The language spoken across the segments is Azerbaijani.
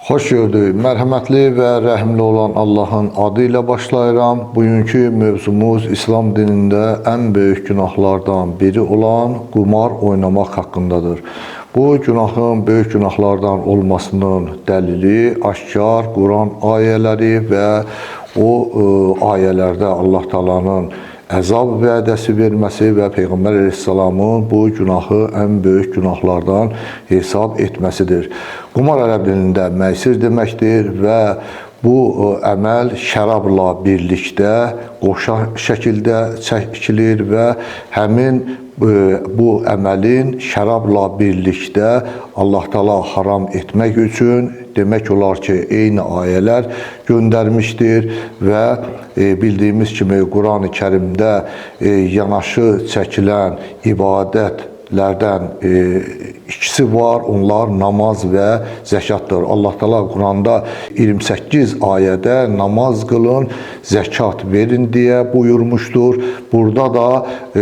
Hoş gördük. Mərhəmətli və rəhimli olan Allahın adıyla başlayıram. Bugünkü mövzumuz İslam dinində ən böyük günahlardan biri olan qumar oynamaq haqqındadır. Bu günahın böyük günahlardan olmasının dəlili aşkar Quran ayələri və o ayələrdə Allah Taala'nın əzab vədəsi verməsi və Peyğəmbər əleyhissalamın bu günahı ən böyük günahlardan hesab etməsidir. Qumar ərəb dilində məysir deməkdir və bu əməl şərabla birlikdə qoşa şəkildə çəkilir və həmin bu əməlin şərabla birlikdə Allah Taala haram etmək üçün demək olar ki, eyni ayələr göndərmişdir və bildiyimiz kimi Quran-ı Kərimdə yanaşı çəkilən ibadətlərdən ikisi var, onlar namaz və zəkatdır. Allah Taala Quranda 28 ayədə namaz qılın, zəkat verin deyə buyurmuşdur. Burada da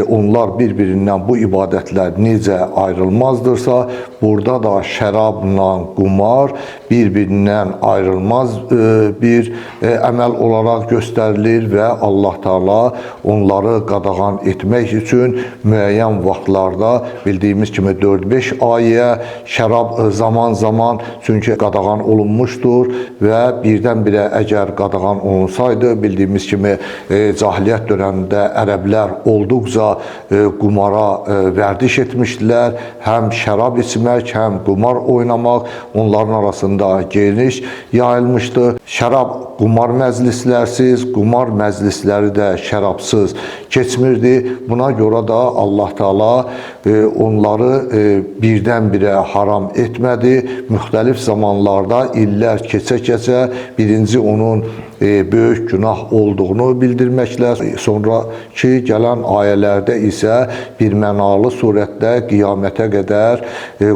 onlar bir-birindən bu ibadətlər necə ayrılmazdırsa, burada da şərabla qumar bir-birindən ayrılmaz bir əməl olaraq göstərilir və Allah Taala onları qadağan etmək üçün müəyyən vaxtlarda bildiyimiz kimi 4-5 ayə şərab zaman-zaman çünki qadağan olunmuşdur və birdən-birə əgər qadağan olunsaydı, bildiyimiz kimi cahiliyyət dövründə ərəblər olduqca qumara vərdiş etmişdilər. Həm şərab içmək, həm qumar oynamaq onların arasında geniş yayılmışdı. Şərab qumar məclislərsiz, qumar məclisləri də şərabsız keçmirdi. Buna görə də Allah Taala onları birdən-birə haram etmədi. Müxtəlif zamanlarda illər keçə-keçə birinci onun böyük günah olduğunu bildirməklə sonraki gələn ayələrdə isə birmənalı surətdə qiyamətə qədər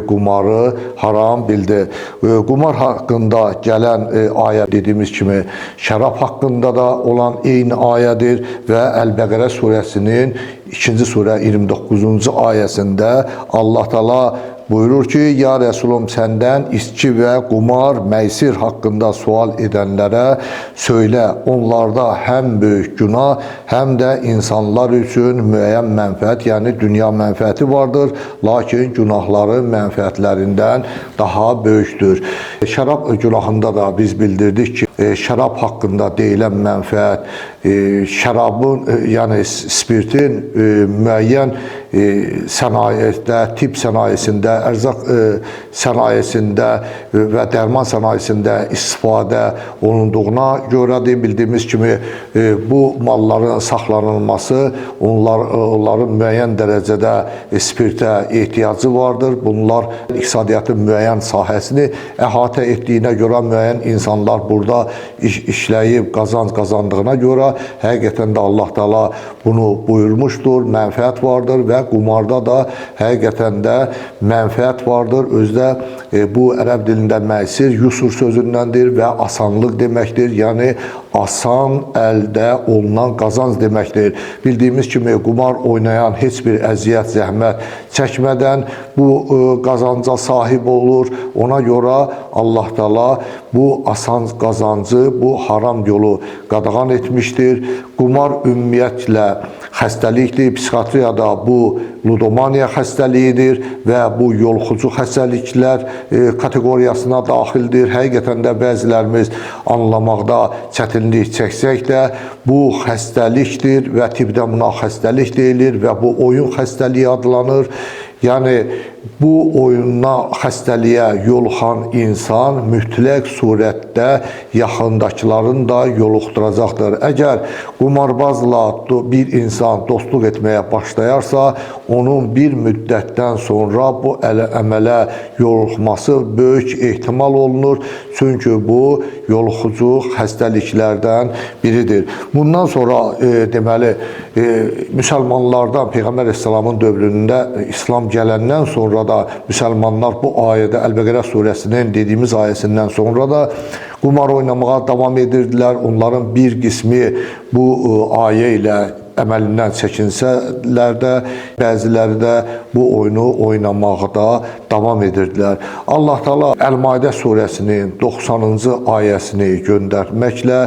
qumarı haram bildi. Qumar haqqında gələn ayə dediyimiz kimi şərab haqqında da olan eyni ayədir və Əl-Bəqərə surəsinin 2-ci surə 29-cu ayəsində Allah Taala buyurur ki, ya Resulüm səndən içki və qumar, məysir haqqında sual edənlərə söylə, onlarda həm böyük günah, həm də insanlar üçün müəyyən mənfəət, yəni dünya mənfəəti vardır, lakin günahları mənfəətlərindən daha böyükdür. Şərab günahında da biz bildirdik ki, şərab haqqında deyilən mənfəət, şərabın, yəni spirtin müəyyən sənayesində, tibb sənayesində, ərzaq sənayesində və dərman sənayesində istifadə olunduğuna görədir. Bildiyimiz kimi bu malların saxlanılması onların müəyyən dərəcədə spirtə ehtiyacı vardır. Bunlar iqtisadiyyatın müəyyən sahəsini əhatə etdiyinə görə müəyyən insanlar burada işləyib qazanc qazandığına görə həqiqətən də Allah Taala bunu buyurmuşdur. Mənfəət vardır və qumarda da həqiqətən də mənfəət vardır. Özdə bu ərəb dilində məysir yusur sözündəndir və asanlıq deməkdir. Yəni asan əldə olunan qazanc deməkdir. Bildiyimiz kimi qumar oynayan heç bir əziyyət, zəhmət çəkmədən bu qazanca sahib olur. Ona görə Allah Taala bu asan qazancı, bu haram yolu qadağan etmişdir. Qumar ümumiyyətlə xəstəlikdir. Psixiatriyada bu ludomaniya xəstəliyidir və bu yoluxucu xəstəliklər kateqoriyasına daxildir. Həqiqətən də bəzilərimiz anlamaqda çətinlik çəksək də bu xəstəlikdir və tibbdə buna xəstəlik deyilir və bu oyun xəstəliyi adlanır. Yəni bu oyuna, xəstəliyə yoluxan insan mütləq surətdə yaxındakıların da yoluxduracaqdır. Əgər qumarbazla bir insan dostluq etməyə başlayarsa, onun bir müddətdən sonra bu əmələ yoluxması böyük ehtimal olunur. Çünki bu yoluxucu xəstəliklərdən biridir. Bundan sonra deməli müsəlmanlardan Peyğəmbər əleyhissalamın dövründə İslam gələndən sonra da müsəlmanlar bu ayədə Əl-Bəqərə surəsinin dediyimiz ayəsindən sonra da qumar oynamağa davam edirdilər. Onların bir qismi bu ayə ilə əməlindən çəkinsələr də, bəziləri də bu oyunu oynamaqda davam edirdilər. Allah Teala Əl-Maidə surəsinin 90-cı ayəsini göndərməklə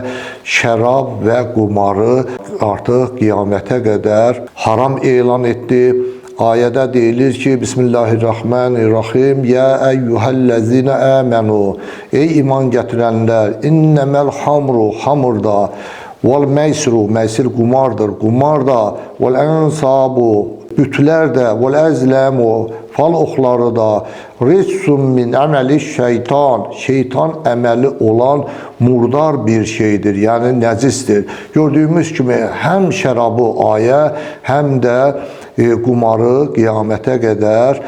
şərab və qumarı artıq qiyamətə qədər haram elan etdi. Ayədə deyilir ki, Bismillahirrahmanirrahim, Ya əyyuhəl-ləzinə əmənu, ey iman gətirənlər, innəməl hamru, hamurda, vəl-məysru, məysir qumardır, qumarda, vəl-ənsabu, bütlər də, vəl-əzləmu, fal oxları da, ricsun min əməli şeytan, şeytan əməli olan murdar bir şeydir, yəni nəcisdir. Gördüyümüz kimi həm şərabı ayə, həm də qumarı qiyamətə qədər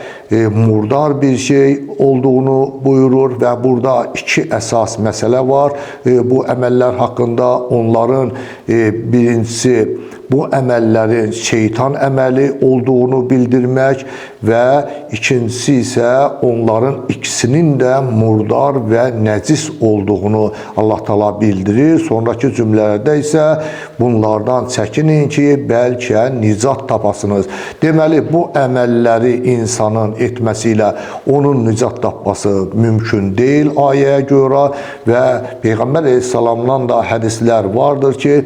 murdar bir şey olduğunu buyurur və burada iki əsas məsələ var. Bu əməllər haqqında onların birincisi bu əməllərin şeytan əməli olduğunu bildirmək və ikincisi isə onların ikisinin də murdar və nəcis olduğunu Allah Teala bildirir. Sonraki cümlələrdə isə bunlardan çəkinin ki, bəlkə nicat tapasınız. Deməli, bu əməlləri insanın etməsi ilə onun nicat tapması mümkün deyil ayəyə görə və Peyğəmbər əleyhissalamdan da hədislər vardır ki,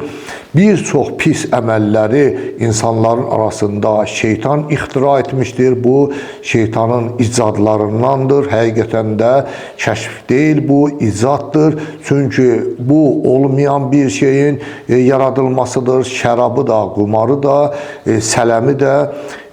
bir çox pis əməlləri insanların arasında şeytan ixtira etmişdir. Bu, şeytanın icadlarındandır. Həqiqətən də kəşf deyil, bu icaddır. Çünki bu, olmayan bir şeyin yaradılmasıdır. Şərabı da, qumarı da, sələmi də,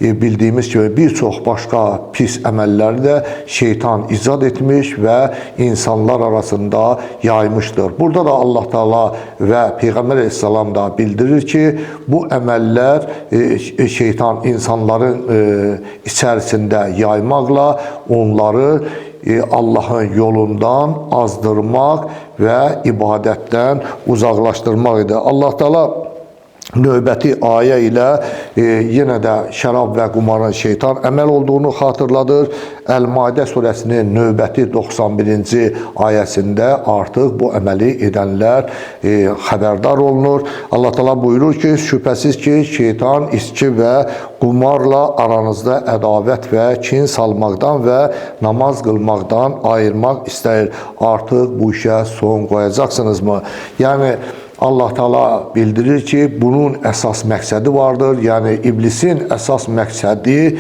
bildiyimiz kimi bir çox başqa pis əməlləri də şeytan icad etmiş və insanlar arasında yaymışdır. Burada da Allah Teala və Peyğəmbər əleyhissalam da bildirir ki, bu əməllər şeytan insanların içərisində yaymaqla onları Allahın yolundan azdırmaq və ibadətdən uzaqlaşdırmaq idi. Allah Teala növbəti ayə ilə yenə də şərab və qumarın şeytan əməl olduğunu xatırladır. Əl-Maidə surəsinin növbəti 91-ci ayəsində artıq bu əməli edənlər xəbərdar olunur. Allah Teala buyurur ki, şübhəsiz ki, şeytan içki və qumarla aranızda ədavət və kin salmaqdan və namaz qılmaqdan ayırmaq istəyir. Artıq bu işə son qoyacaqsınızmı? Yəni, Allah Teala bildirir ki, bunun əsas məqsədi vardır. Yəni, iblisin əsas məqsədi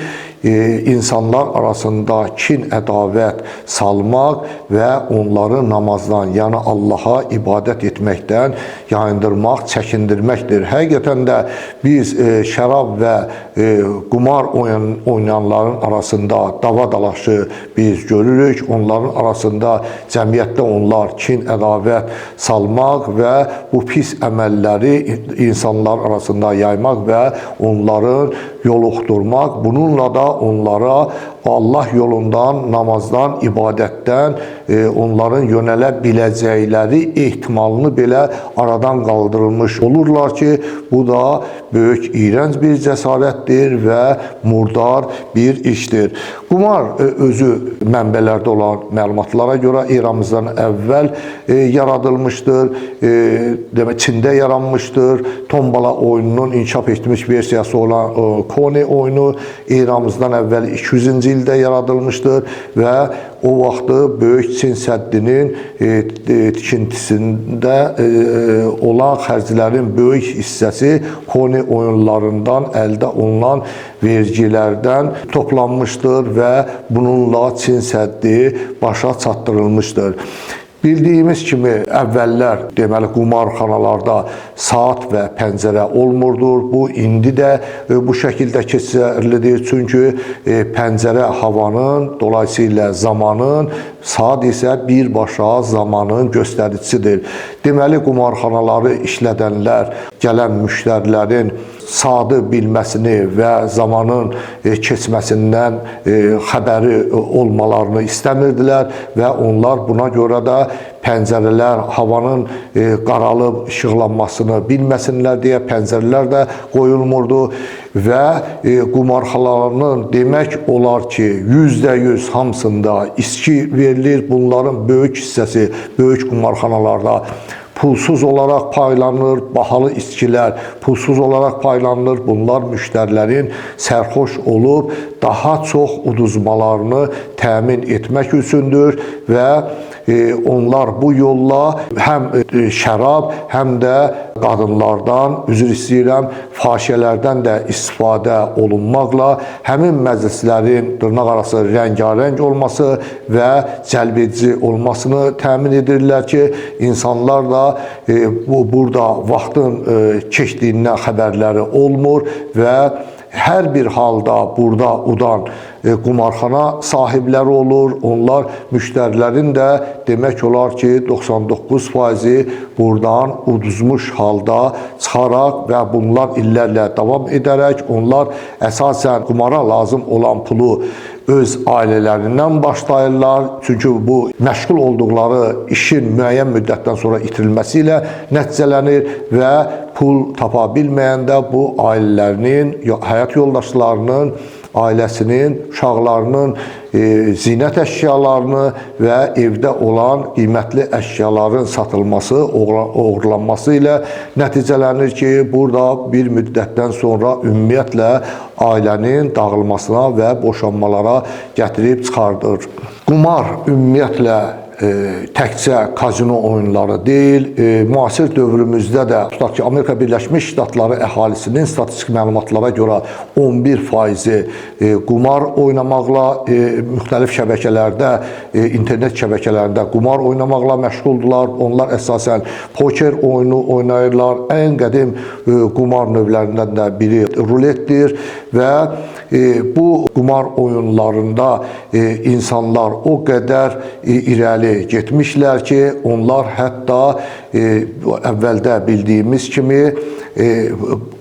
insanlar arasında kin, ədavət salmaq və onları namazdan, yəni Allaha ibadət etməkdən yayındırmaq, çəkindirməkdir. Həqiqətən də biz şərab və qumar oynayanların arasında dava-dalaşı biz görürük. Onların arasında cəmiyyətdə onlar kin, ədavət salmaq və bu pis əməlləri insanlar arasında yaymaq və onların yoluxdurmaq, bununla da onlara Allah yolundan, namazdan, ibadətdən onların yönələ biləcəkləri ehtimalını belə aradan qaldırılmış olurlar ki, bu da böyük, iyrənc bir cəsarətdir və murdar bir işdir. Qumar özü mənbələrdə olan məlumatlara görə eramızdan əvvəl yaradılmışdır, demək Çində yaranmışdır. Tombala oyununun inkişaf etmiş versiyası olan Koni oyunu eramızdan əvvəl 200-cü ildə yaradılmışdır və o vaxtı Böyük Çin səddinin tikintisində olan xərclərin böyük hissəsi Koni oyunlarından əldə olunan vergilərdən toplanmışdır və bununla Çin səddi başa çatdırılmışdır. Bildiyimiz kimi əvvəllər deməli qumarxanalarda saat və pəncərə olmurdur. Bu indi də bu şəkildə keçərlidir. Çünki pəncərə havanın, dolayısıyla zamanın, saat isə birbaşa zamanın göstəricisidir. Deməli qumarxanaları işlədənlər gələn müştərilərin saatı bilməsini və zamanın keçməsindən xəbəri olmalarını istəmirdilər və onlar buna görə də pəncərələr havanın qaralıb işıqlanmasını bilməsinlər deyə pəncərələr də qoyulmurdu və qumarxanalarının demək olar ki, %100 hamısında içki verilir. Bunların böyük hissəsi böyük qumarxanalarda pulsuz olaraq paylanır, bahalı içkilər pulsuz olaraq paylanır. Bunlar müştərilərin sərxoş olub daha çox uduzmalarını təmin etmək üçündür və onlar bu yolla həm şərab, həm də qadınlardan, üzr istəyirəm, fahişələrdən də istifadə olunmaqla həmin məclislərin dırnaqarası rəngarəng olması və cəlbedici olmasını təmin edirlər ki, insanlar da burada vaxtın keçdiyindən xəbərləri olmur və hər bir halda burada udan qumarxana sahibləri olur. Onlar müştərilərin də demək olar ki 99%-i buradan uduzmuş halda çıxaraq və bunlar illərlə davam edərək onlar əsasən qumara lazım olan pulu öz ailələrindən başlayırlar. Çünki bu məşğul olduqları işin müəyyən müddətdən sonra itirilməsi ilə nəticələnir və pul tapa bilməyəndə bu ailələrinin, həyat yoldaşlarının, ailəsinin, uşaqlarının zinət əşyalarını və evdə olan qiymətli əşyaların satılması, oğurlanması ilə nəticələnir ki, burada bir müddətdən sonra ümumiyyətlə ailənin dağılmasına və boşanmalara gətirib çıxardır. Qumar ümumiyyətlə təkcə kazino oyunları deyil, müasir dövrümüzdə də tutaq ki, Amerika Birləşmiş Ştatları əhalisinin statistik məlumatlara görə 11%-i qumar oynamaqla müxtəlif şəbəkələrdə, internet şəbəkələrində qumar oynamaqla məşğuldular. Onlar əsasən poker oyunu oynayırlar. Ən qədim qumar növlərindən də biri ruletdir və bu qumar oyunlarında insanlar o qədər irəli getmişlər ki, onlar hətta əvvəldə bildiyimiz kimi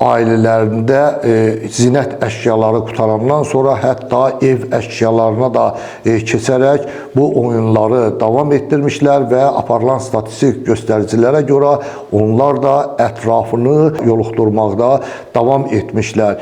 ailələrində zinət əşyaları qutarandan sonra hətta ev əşyalarına da keçərək bu oyunları davam etdirmişlər və aparılan statistik göstəricilərə görə onlar da ətrafını yoluxdurmaqda davam etmişlər.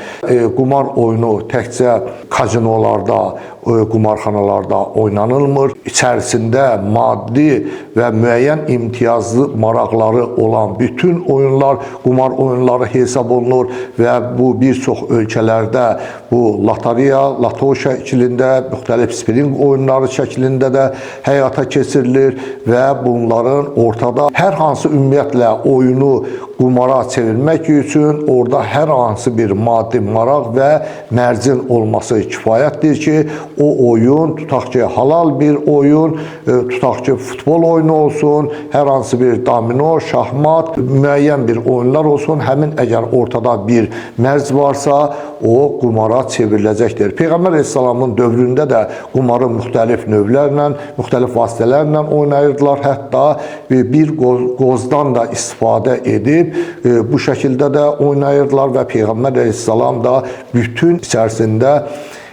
Qumar oyunu təkcə kazinolarda, qumarxanalarda oynanılmır. İçərisində maddi və müəyyən imtiyazlı maraqları olan bütün oyunlar qumar oyunları hesab olunur və bu bir çox ölkələrdə bu lotereya, lato şəklində, müxtəlif spring oyunları şəklində də həyata keçirilir və bunların ortada hər hansı ümumiyyətlə oyunu qumara çevirmək üçün orada hər hansı bir maddi maraq və mərcin olması kifayətdir ki, o oyun, tutaq ki, halal bir oyun, tutaq ki, futbol oyunu olsun, hər hansı bir domino, şahmat, müəyyən bir oyunlar olsun, həmin əgər ortada bir mərc varsa, o qumara çevriləcəkdir. Peyğəmbər Əleyhisselamın dövründə də qumarı müxtəlif növlərlə, müxtəlif vasitələrlə oynayırdılar. Hətta bir qozdan da istifadə edib bu şəkildə də oynayırdılar və Peyğəmbər Əleyhisselam da bütün içərisində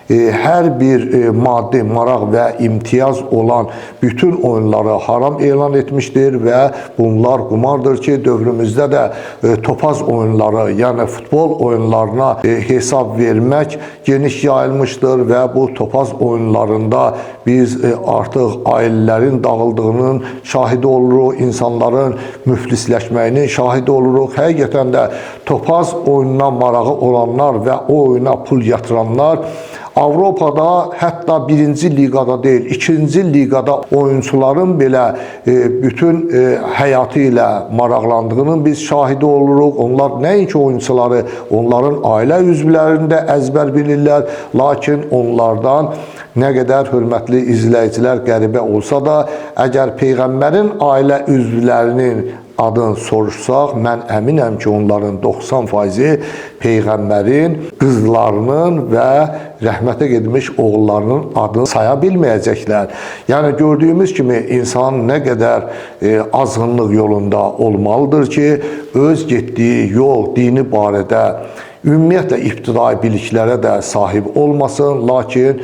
hər bir maddi maraq və imtiyaz olan bütün oyunları haram elan etmişdir və bunlar qumardır ki, dövrümüzdə də topaz oyunları, yəni futbol oyunlarına hesab vermək geniş yayılmışdır və bu topaz oyunlarında biz artıq ailələrin dağıldığının şahidi oluruq, insanların müflisləşməyinin şahidi oluruq. Həqiqətən də topaz oyununa marağı olanlar və o oyuna pul yatıranlar Avropada hətta 1-ci liqada deyil, 2-ci liqada oyunçuların belə bütün həyatı ilə maraqlandığının biz şahidi oluruq. Onlar nəinki oyunçuları, onların ailə üzvlərini də əzbər bilirlər. Lakin onlardan nə qədər hörmətli izləyicilər qəribə olsa da, əgər Peyğəmbərin ailə üzvlərinin adını soruşsaq, mən əminəm ki, onların 90%-i Peyğəmbərin qızlarının və rəhmətə gedmiş oğullarının adını saya bilməyəcəklər. Yəni, gördüyümüz kimi insan nə qədər azğınlıq yolunda olmalıdır ki, öz getdiyi yol, dini barədə ümumiyyətlə ibtidai biliklərə də sahib olmasın, lakin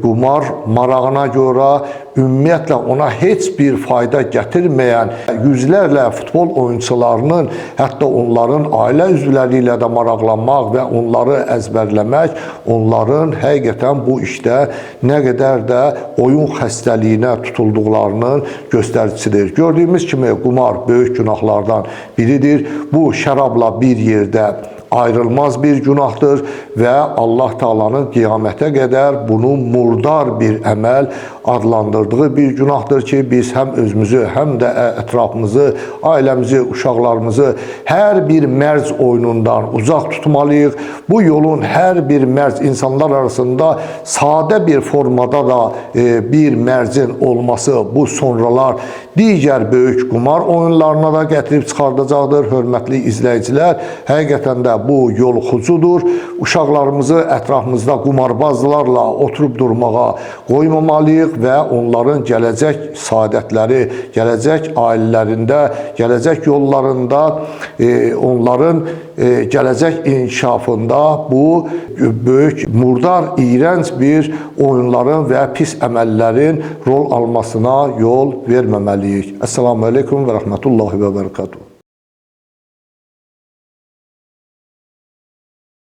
qumar marağına görə ümumiyyətlə ona heç bir fayda gətirməyən yüzlərlə futbol oyunçularının, hətta onların ailə üzvləri ilə də maraqlanmaq və onları əzbərləmək, onların həqiqətən bu işdə nə qədər də oyun xəstəliyinə tutulduqlarının göstəricisidir. Gördüyümüz kimi qumar böyük günahlardan biridir. Bu şərabla bir yerdə ayrılmaz bir günahdır və Allah Taala'nın qiyamətə qədər bunu murdar bir əməl adlandırdığı bir günahdır ki, biz həm özümüzü, həm də ətrafımızı, ailəmizi, uşaqlarımızı hər bir mərc oyunundan uzaq tutmalıyıq. Bu yolun hər bir mərc insanlar arasında sadə bir formada da bir mərcin olması bu sonralar digər böyük qumar oyunlarına da gətirib çıxardacaqdır. Hörmətli izləyicilər, həqiqətən də bu yoluxucudur. Uşaqlarımızı ətrafımızda qumarbazlarla oturub durmağa qoymamalıyıq və onların gələcək saadətləri, gələcək ailələrində, gələcək yollarında, onların gələcək inkişafında bu böyük, murdar, iyrənc bir oyunların və pis əməllərin rol almasına yol verməməliyik. Əssalamu aleykum və rəhmətullahi və bərəkatuhu.